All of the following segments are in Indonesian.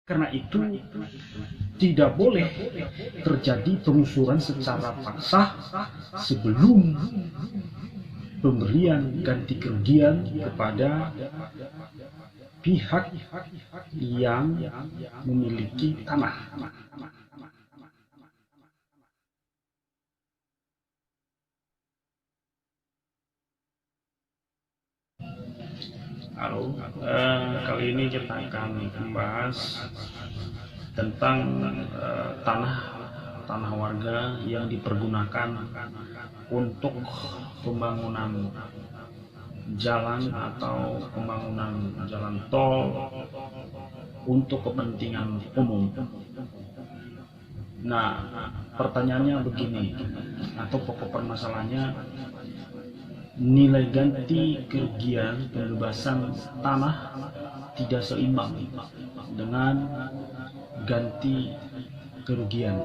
Karena itu tidak boleh terjadi pengusuran secara paksa sebelum pemberian ganti kerugian kepada pihak yang memiliki tanah. Halo, kali ini kita akan membahas tentang tanah warga yang dipergunakan untuk pembangunan jalan atau pembangunan jalan tol untuk kepentingan umum. Nah, pertanyaannya begini, atau pokok permasalahannya, nilai ganti kerugian pembebasan tanah tidak seimbang dengan ganti kerugian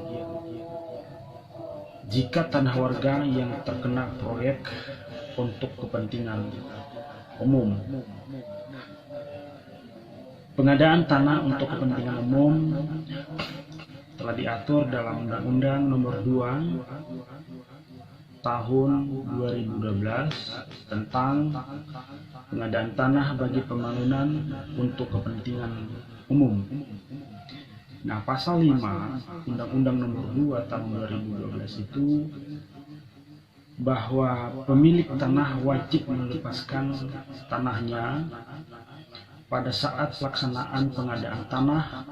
jika tanah warga yang terkena proyek untuk kepentingan umum. Pengadaan tanah untuk kepentingan umum telah diatur dalam Undang-Undang Nomor 2 Tahun 2012 tentang pengadaan tanah bagi pembangunan untuk kepentingan umum. Nah, pasal 5 Undang-Undang Nomor 2 Tahun 2012 itu bahwa pemilik tanah wajib melepaskan tanahnya pada saat pelaksanaan pengadaan tanah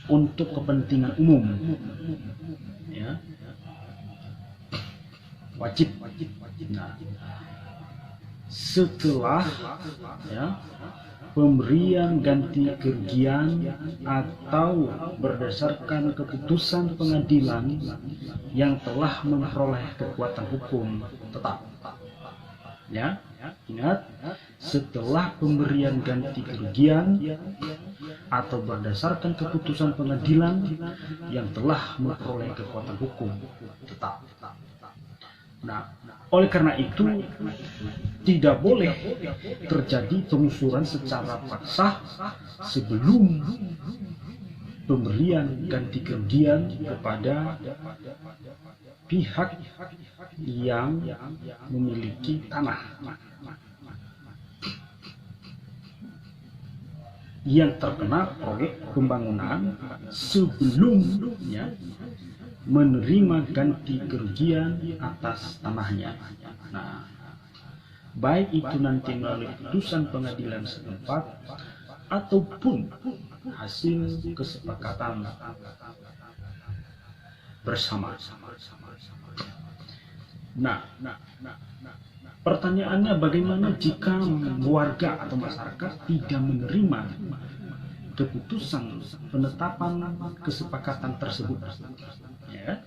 untuk kepentingan umum. Ya. Wajib. Nah, setelah pemberian ganti kerugian atau berdasarkan keputusan pengadilan yang telah memperoleh kekuatan hukum tetap. Ya, ingat, setelah pemberian ganti kerugian atau berdasarkan keputusan pengadilan yang telah memperoleh kekuatan hukum tetap. Nah, oleh karena itu tidak boleh terjadi pengusuran secara paksa sebelum pemberian ganti kerugian kepada pihak yang memiliki tanah yang terkena proyek pembangunan sebelumnya menerima ganti kerugian atas tanahnya. Nah, baik itu nanti melalui putusan pengadilan setempat ataupun hasil kesepakatan bersama. Nah, pertanyaannya bagaimana jika warga atau masyarakat tidak menerima keputusan penetapan kesepakatan tersebut? Ya.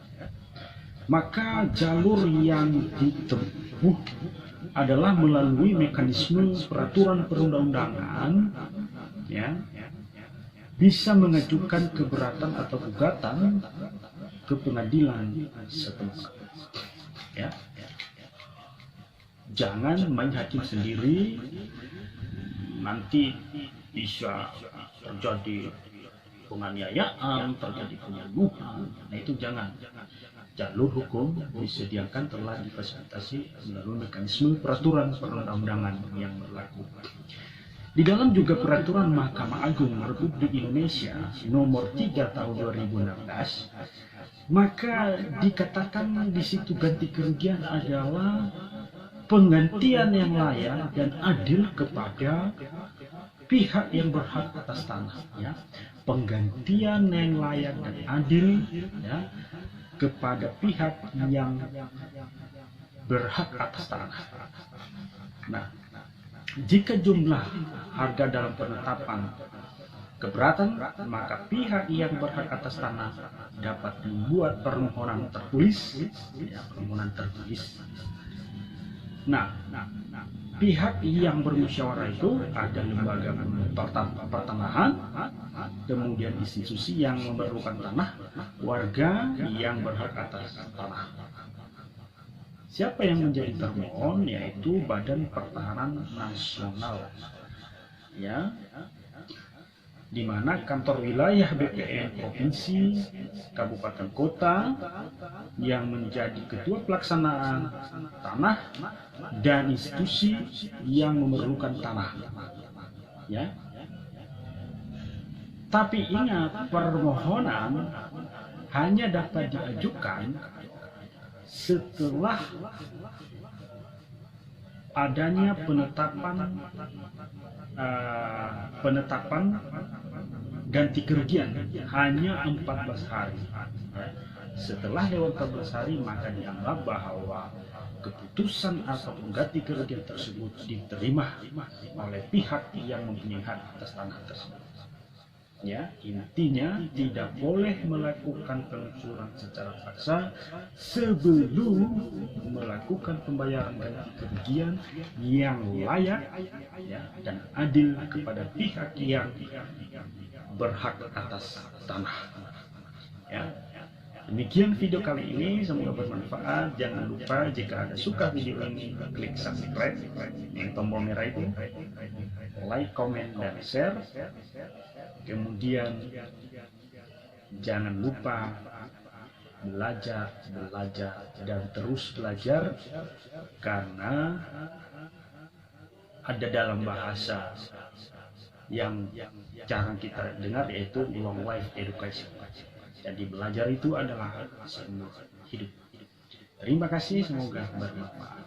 Maka jalur yang ditempuh adalah melalui mekanisme peraturan perundang-undangan, ya, bisa mengajukan keberatan atau gugatan ke pengadilan setempat. Ya. Jangan main hakim sendiri, nanti bisa terjadi penganiayaan, terjadi penyelundupan. Nah, itu jangan. Jalur hukum disediakan telah difasilitasi melalui mekanisme peraturan perundang-undangan yang berlaku. Di dalam juga peraturan Mahkamah Agung Republik Indonesia Nomor 3 Tahun 2016, maka dikatakan di situ ganti kerugian adalah penggantian yang layak dan adil kepada pihak yang berhak atas tanah, ya. Penggantian yang layak dan adil, ya, kepada pihak yang berhak atas tanah. Nah, jika jumlah harga dalam penetapan keberatan, maka pihak yang berhak atas tanah dapat membuat permohonan tertulis, ya, permohonan tertulis. Nah, pihak yang bermusyawarah itu ada lembaga pertanahan, kemudian institusi yang memerlukan tanah, warga yang berhak atas tanah. Siapa yang menjadi termohon? Yaitu Badan Pertahanan Nasional. Ya. di mana kantor wilayah BPN provinsi, kabupaten, kota yang menjadi ketua pelaksanaan tanah dan institusi yang memerlukan tanah. Ya. Tapi ingat, permohonan hanya dapat diajukan setelah adanya penetapan ganti kerugian hanya 14 hari. Setelah lewat 14 hari, maka dianggap bahwa keputusan atau ganti kerugian tersebut diterima oleh pihak yang mempunyai hak atas tanah tersebut. Ya, intinya tidak boleh melakukan pengucuran secara paksa sebelum melakukan pembayaran ganti kerugian yang layak, ya, dan adil kepada pihak yang berhak atas tanah. Ya. Demikian video kali ini, semoga bermanfaat. Jangan lupa jika Anda suka video ini, klik subscribe yang tombol merah itu, like, comment, dan share. Kemudian jangan lupa belajar dan terus belajar, karena ada dalam bahasa yang jarang kita dengar, yaitu long life education. Jadi belajar itu adalah seumur hidup. Terima kasih, semoga bermanfaat.